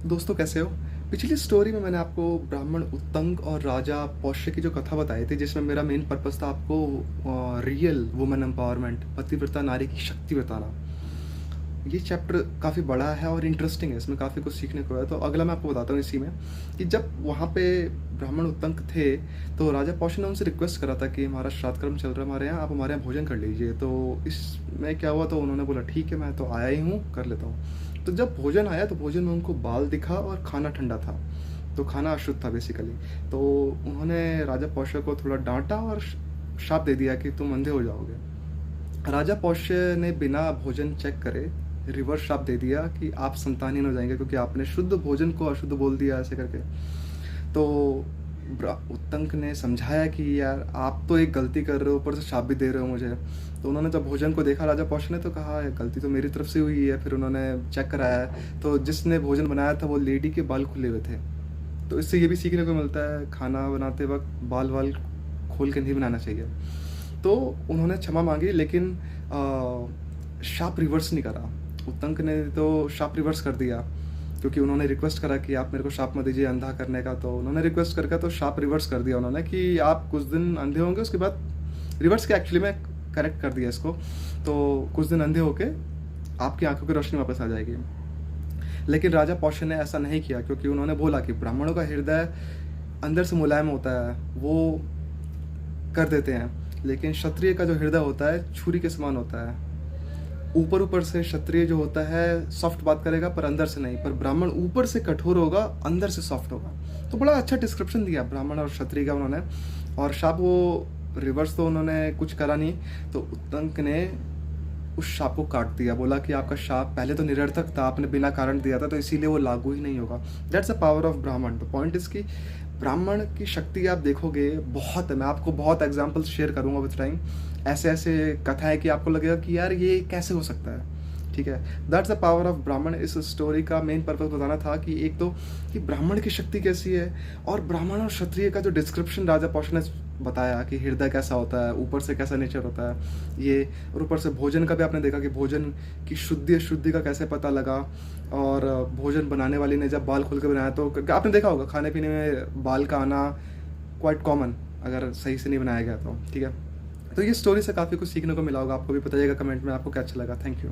दोस्तों कैसे हो? पिछली स्टोरी में मैंने आपको ब्राह्मण उत्तंक और राजा पौष्य की जो कथा बताई थी, जिसमें मेरा मेन पर्पस था आपको रियल वुमेन एम्पावरमेंट, पतिव्रता नारी की शक्ति बताना। ये चैप्टर काफ़ी बड़ा है और इंटरेस्टिंग है, इसमें काफ़ी कुछ सीखने को है। तो अगला मैं आपको बताता हूँ इसी में कि जब वहाँ पे ब्राह्मण उत्तंक थे, तो राजा पौष्य ने उनसे रिक्वेस्ट करा था कि हमारा श्राद्ध कर्म चल रहा है हमारे यहाँ, आप हमारे यहाँ भोजन कर लीजिए। तो इसमें क्या हुआ, तो उन्होंने बोला ठीक है, मैं तो आया ही हूँ, कर लेता हूँ। तो जब भोजन आया तो भोजन में उनको बाल दिखा और खाना ठंडा था, तो खाना अशुद्ध था बेसिकली। तो उन्होंने राजा पौष्य को थोड़ा डांटा और शाप दे दिया कि तुम अंधे हो जाओगे। राजा पौष्य ने बिना भोजन चेक करे रिवर्स श्राप दे दिया कि आप संतानहीन हो जाएंगे, क्योंकि आपने शुद्ध भोजन को अशुद्ध बोल दिया ऐसे करके। तो उत्तंक ने समझाया कि यार आप तो एक गलती कर रहे हो, ऊपर से शाप भी दे रहे हो मुझे। तो उन्होंने जब भोजन को देखा राजा पौष्य ने, तो कहा गलती तो मेरी तरफ से हुई है। फिर उन्होंने चेक कराया, तो जिसने भोजन बनाया था वो लेडी के बाल खुले हुए थे। तो इससे ये भी सीखने को मिलता है, खाना बनाते वक्त बाल वाल खोल के नहीं बनाना चाहिए। तो उन्होंने क्षमा मांगी, लेकिन शाप रिवर्स नहीं करा। उत्तंक ने तो शाप रिवर्स कर दिया, क्योंकि उन्होंने रिक्वेस्ट करा कि आप मेरे को शाप मत दीजिए अंधा करने का। तो उन्होंने रिक्वेस्ट करके तो शाप रिवर्स कर दिया उन्होंने कि आप कुछ दिन अंधे होंगे, उसके बाद रिवर्स के एक्चुअली में करेक्ट कर दिया इसको। तो कुछ दिन अंधे होके आपकी आंखों की रोशनी वापस आ जाएगी। लेकिन राजा पौष्य ने ऐसा नहीं किया, क्योंकि उन्होंने बोला कि ब्राह्मणों का हृदय अंदर से मुलायम होता है, वो कर देते हैं, लेकिन क्षत्रिय का जो हृदय होता है छुरी के समान होता है। ऊपर ऊपर से क्षत्रिय जो होता है सॉफ्ट बात करेगा, पर अंदर से नहीं। पर ब्राह्मण ऊपर से कठोर होगा, अंदर से सॉफ्ट होगा। तो बड़ा अच्छा डिस्क्रिप्शन दिया ब्राह्मण और क्षत्रिय का उन्होंने। और शाप वो रिवर्स तो उन्होंने कुछ करा नहीं, तो उत्तंक ने उस शाप को काट दिया। बोला कि आपका शाप पहले तो निरर्थक था, आपने बिना कारण दिया था, तो इसीलिए वो लागू ही नहीं होगा। दैट्स द पावर ऑफ ब्राह्मण। द पॉइंट इज कि ब्राह्मण की शक्ति आप देखोगे बहुत है। मैं आपको बहुत एग्जाम्पल्स शेयर करूंगा विथ टाइम, ऐसे ऐसे कथाएं कि आपको लगेगा कि यार ये कैसे हो सकता है। ठीक है, दैट्स द पावर ऑफ ब्राह्मण। इस स्टोरी का मेन पर्पस बताना था कि एक तो कि ब्राह्मण की शक्ति कैसी है, और ब्राह्मण और क्षत्रिय का जो डिस्क्रिप्शन राजा पौष ने बताया कि हृदय कैसा होता है, ऊपर से कैसा नेचर होता है ये। और ऊपर से भोजन का भी आपने देखा कि भोजन की शुद्धि अशुद्धि का कैसे पता लगा। और भोजन बनाने वाली ने जब बाल खोल के बनाया, तो आपने देखा होगा खाने पीने में बाल का आना क्वाइट कॉमन, अगर सही से नहीं बनाया गया तो। ठीक है, तो ये स्टोरी से काफ़ी कुछ सीखने को मिला होगा आपको भी। बताइएगा कमेंट में आपको क्या अच्छा लगा। Thank you.